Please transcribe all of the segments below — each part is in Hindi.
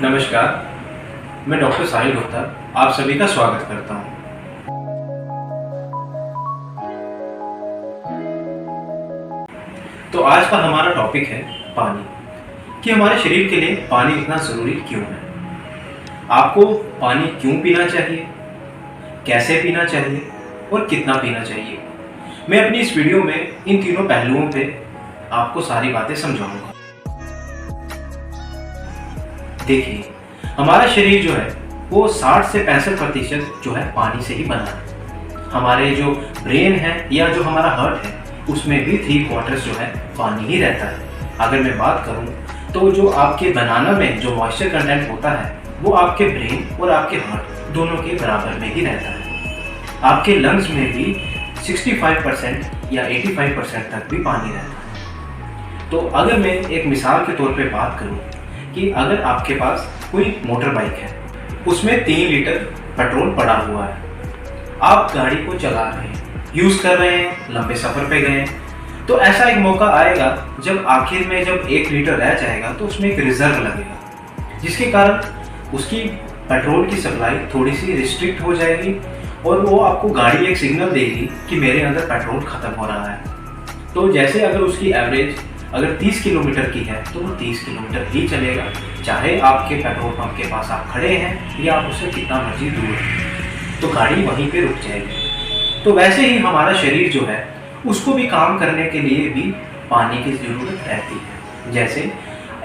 नमस्कार, मैं डॉक्टर साहिल गुप्ता आप सभी का स्वागत करता हूं। तो आज का हमारा टॉपिक है पानी, कि हमारे शरीर के लिए पानी इतना ज़रूरी क्यों है। आपको पानी क्यों पीना चाहिए, कैसे पीना चाहिए और कितना पीना चाहिए। मैं अपनी इस वीडियो में इन तीनों पहलुओं पे आपको सारी बातें समझाऊंगा। देखिए, हमारा शरीर जो है वो 60 से 65% जो है पानी से ही बना है। हमारे जो ब्रेन है या जो हमारा हार्ट है उसमें भी 3/4 जो है पानी ही रहता है। अगर मैं बात करूं तो जो आपके बनाना में जो मॉइस्चर कंटेंट होता है वो आपके ब्रेन और आपके हार्ट दोनों के बराबर में ही रहता है। आपके लंग्स में भी 65% या 85% तक भी पानी रहता है। तो अगर मैं एक मिसाल के तौर पे बात करूं कि अगर आपके पास कोई मोटर बाइक है, उसमें 3 लीटर पेट्रोल पड़ा हुआ है, आप गाड़ी को चला रहे हैं, यूज़ कर रहे हैं, लंबे सफ़र पे गए, तो ऐसा एक मौका आएगा जब आखिर में जब 1 लीटर रह जाएगा तो उसमें एक रिजर्व लगेगा, जिसके कारण उसकी पेट्रोल की सप्लाई थोड़ी सी रिस्ट्रिक्ट हो जाएगी और वो आपको गाड़ी एक सिग्नल देगी कि मेरे अंदर पेट्रोल ख़त्म हो रहा है। तो जैसे अगर उसकी एवरेज अगर 30 किलोमीटर की है तो वो 30 किलोमीटर ही चलेगा, चाहे आपके पेट्रोल पंप के पास आप खड़े हैं या आप उससे कितना मर्जी दूर हैं, तो गाड़ी वहीं पे रुक जाएगी। तो वैसे ही हमारा शरीर जो है उसको भी काम करने के लिए भी पानी की ज़रूरत रहती है। जैसे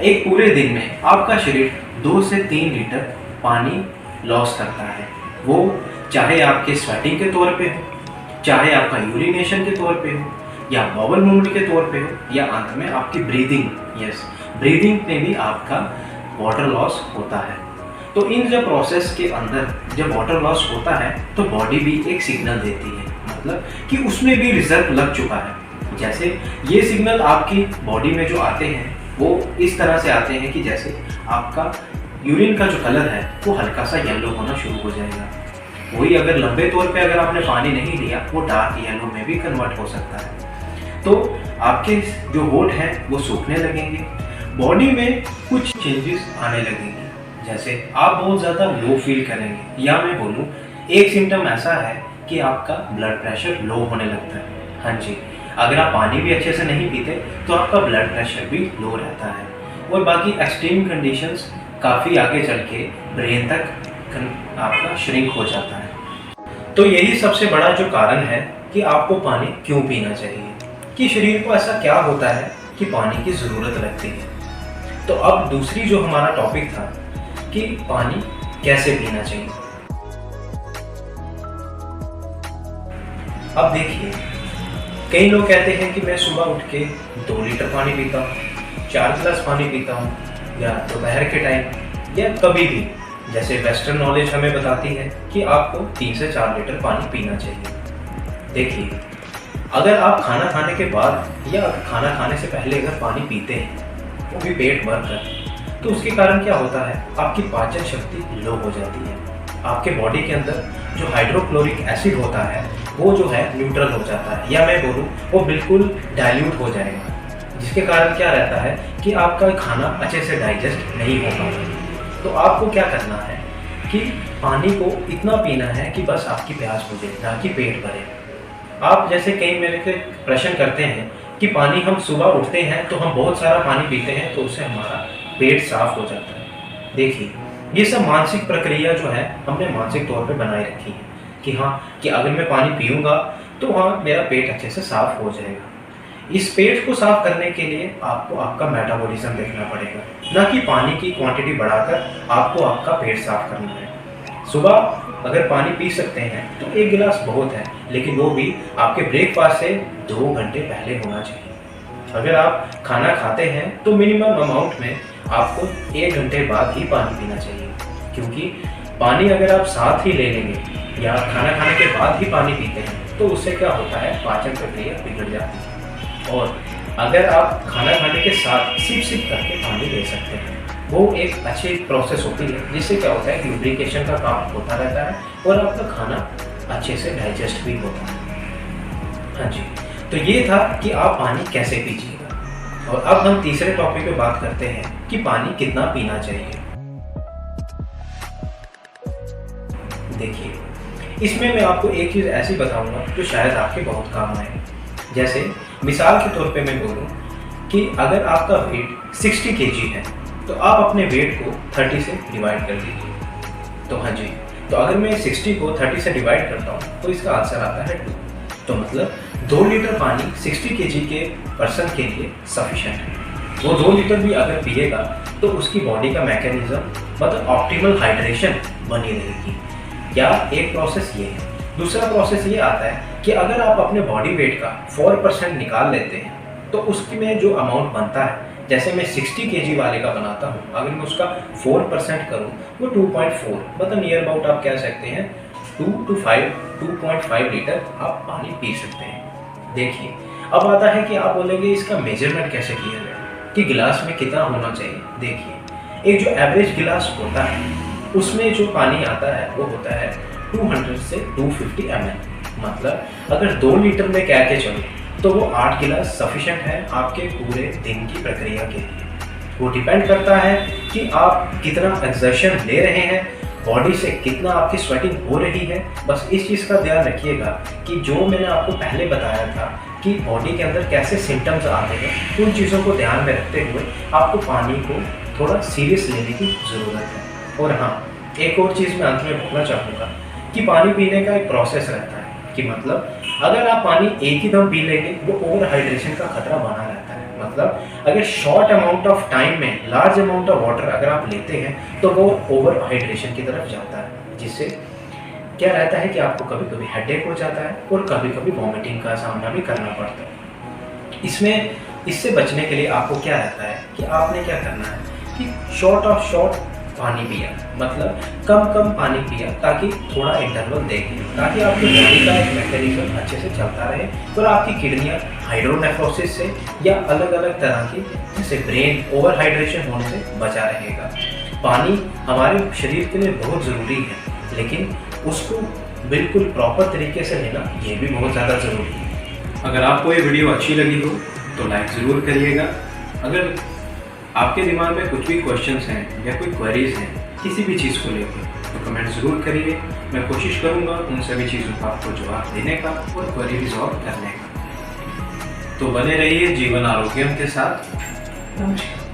एक पूरे दिन में आपका शरीर 2 से 3 लीटर पानी लॉस करता है। वो चाहे आपके स्वेटिंग के तौर पे हो, चाहे आपका यूरिनेशन के तौर पे हो, या बॉबल मूवमेंट के तौर पे हो, या अंत में आपकी ब्रीदिंग में भी आपका वाटर लॉस होता है। तो इन जब प्रोसेस के अंदर जब वाटर लॉस होता है तो बॉडी भी एक सिग्नल देती है, मतलब कि उसमें भी रिजर्व लग चुका है। जैसे ये सिग्नल आपकी बॉडी में जो आते हैं वो इस तरह से आते हैं कि जैसे आपका यूरिन का जो कलर है वो हल्का सा येलो होना शुरू हो जाएगा। वही अगर लंबे तौर पे अगर आपने पानी नहीं लिया वो डार्क येलो में भी कन्वर्ट हो सकता है। तो आपके जो होंठ हैं वो सूखने लगेंगे, बॉडी में कुछ चेंजेस आने लगेंगे, जैसे आप बहुत ज़्यादा लो फील करेंगे, या मैं बोलूँ एक सिम्टम ऐसा है कि आपका ब्लड प्रेशर लो होने लगता है। हाँ जी, अगर आप पानी भी अच्छे से नहीं पीते तो आपका ब्लड प्रेशर भी लो रहता है। और बाकी एक्सट्रीम कंडीशंस काफ़ी आगे चल के ब्रेन तक आपका श्रिंक हो जाता है। तो यही सबसे बड़ा जो कारण है कि आपको पानी क्यों पीना चाहिए, कि शरीर को ऐसा क्या होता है कि पानी की ज़रूरत लगती है। तो अब दूसरी जो हमारा टॉपिक था कि पानी कैसे पीना चाहिए। अब देखिए, कई लोग कहते हैं कि मैं सुबह उठ के 2 लीटर पानी पीता हूँ, 4 गिलास पानी पीता हूँ, या दोपहर के टाइम या कभी भी। जैसे वेस्टर्न नॉलेज हमें बताती है कि आपको 3 से 4 लीटर पानी पीना चाहिए। देखिए, अगर आप खाना खाने के बाद या खाना खाने से पहले अगर पानी पीते हैं वो भी पेट भर कर, तो उसके कारण क्या होता है, आपकी पाचन शक्ति लो हो जाती है। आपके बॉडी के अंदर जो हाइड्रोक्लोरिक एसिड होता है वो जो है न्यूट्रल हो जाता है, या मैं बोलूँ वो बिल्कुल डाइल्यूट हो जाएगा, जिसके कारण क्या रहता है कि आपका खाना अच्छे से डाइजेस्ट नहीं हो पाता। तो आपको क्या करना है कि पानी को इतना पीना है कि बस आपकी प्यास बुझे, ना कि पेट भरे। आप जैसे कई मेरे से प्रश्न करते हैं कि पानी हम सुबह उठते हैं तो हम बहुत सारा पानी पीते हैं तो उससे हमारा पेट साफ हो जाता है। देखिए, ये सब मानसिक प्रक्रिया जो है हमने मानसिक तौर पे बनाए रखी है कि हाँ, कि अगर मैं पानी पीऊँगा तो हाँ मेरा पेट अच्छे से साफ हो जाएगा। इस पेट को साफ करने के लिए आपको आपका मेटाबॉलिज्म देखना पड़ेगा, ना कि पानी की क्वांटिटी बढ़ाकर आपको आपका पेट साफ करना है। सुबह अगर पानी पी सकते हैं तो 1 गिलास बहुत है, लेकिन वो भी आपके ब्रेकफास्ट से 2 घंटे पहले होना चाहिए। अगर आप खाना खाते हैं तो मिनिमम अमाउंट में आपको 1 घंटे बाद ही पानी पीना चाहिए, क्योंकि पानी अगर आप साथ ही ले लेंगे या खाना खाने के बाद ही पानी पीते हैं तो उससे क्या होता है, पाचन प्रक्रिया बिगड़ जाती है। और अगर आप खाना खाने के साथ सिप करके पानी ले सकते हैं, वो एक अच्छी प्रोसेस होती है, जिससे क्या होता है कि लुब्रिकेशन का काम होता रहता है और आपका खाना अच्छे से डाइजेस्ट भी होता है। हाँ जी, तो ये था कि आप पानी कैसे पीजिएगा। और अब हम तीसरे टॉपिक पे बात करते हैं कि पानी कितना पीना चाहिए। देखिए, इसमें मैं आपको एक चीज़ ऐसी बताऊंगा जो शायद आपके बहुत काम आए। जैसे मिसाल के तौर पे मैं बोलूँ कि अगर आपका वेट 60 kg है तो आप अपने वेट को 30 से डिवाइड कर दीजिए। तो हाँ जी, तो अगर मैं 60 को 30 से डिवाइड करता हूँ तो इसका आंसर आता है 2। तो मतलब 2 लीटर पानी 60 kg के पर्सन के लिए सफिशेंट है। वो 2 लीटर भी अगर पिएगा तो उसकी बॉडी का मैकेनिज्म मतलब ऑप्टिमल हाइड्रेशन बनी रहेगी। या एक प्रोसेस ये है। दूसरा प्रोसेस ये आता है कि अगर आप अपने बॉडी वेट का 4% निकाल लेते हैं तो उसकी में जो अमाउंट बनता है, जैसे मैं 60 kg वाले का बनाता हूँ, अगर मैं उसका 4% करूँ वो 2.4 मतलब नियर अबाउट आप कह सकते हैं 2.5 लीटर आप पानी पी सकते हैं। देखिए, अब आता है कि आप बोलेंगे इसका मेजरमेंट कैसे किया जाए कि गिलास में कितना होना चाहिए। देखिए, एक जो एवरेज गिलास होता है उसमें जो पानी आता है वो होता है 200 से 250 ml। मतलब अगर 2 लीटर में कह के चलो तो वो 8 गिलास सफिशेंट है आपके पूरे दिन की प्रक्रिया के लिए। वो डिपेंड करता है कि आप कितना एक्सर्शन ले रहे हैं, बॉडी से कितना आपकी स्वेटिंग हो रही है। बस इस चीज़ का ध्यान रखिएगा कि जो मैंने आपको पहले बताया था कि बॉडी के अंदर कैसे सिम्टम्स आते हैं, उन चीज़ों को ध्यान में रखते हुए आपको पानी को थोड़ा सीरियस लेने की ज़रूरत है। और हाँ, एक और चीज़ मैं अंत में बोलना चाहूँगा कि पानी पीने का एक प्रोसेस रहता है कि मतलब अगर आप पानी एक ही दम पी लेंगे वो ओवर हाइड्रेशन का खतरा बना रहता है। मतलब अगर शॉर्ट अमाउंट ऑफ टाइम में लार्ज अमाउंट ऑफ वाटर अगर आप लेते हैं तो वो ओवर हाइड्रेशन की तरफ जाता है, जिससे क्या रहता है कि आपको कभी कभी हेडेक हो जाता है और कभी कभी वॉमिटिंग का सामना भी करना पड़ता है। इससे बचने के लिए आपको क्या रहता है कि आपने क्या करना है कि शॉर्ट पानी पिया, मतलब कम पानी पिया ताकि थोड़ा इंटरवल देखें, ताकि आपकी बॉडी का एक मैकेनिज्म अच्छे से चलता रहे और आपकी किडनियाँ हाइड्रोनेफ्रोसिस से या अलग अलग तरह की जैसे ब्रेन ओवर हाइड्रेशन होने से बचा रहेगा। पानी हमारे शरीर के लिए बहुत ज़रूरी है, लेकिन उसको बिल्कुल प्रॉपर तरीके से लेना ये भी बहुत ज़्यादा ज़रूरी है। अगर आपको ये वीडियो अच्छी लगी हो तो लाइक ज़रूर करिएगा। अगर आपके दिमाग में कुछ भी क्वेश्चंस हैं या कोई क्वेरीज हैं किसी भी चीज़ को लेकर तो कमेंट ज़रूर करिए। मैं कोशिश करूँगा उन सभी चीज़ों का आपको जवाब देने का और क्वेरी रिजॉल्व करने का। तो बने रहिए जीवन आरोग्यम के साथ। नमस्कार।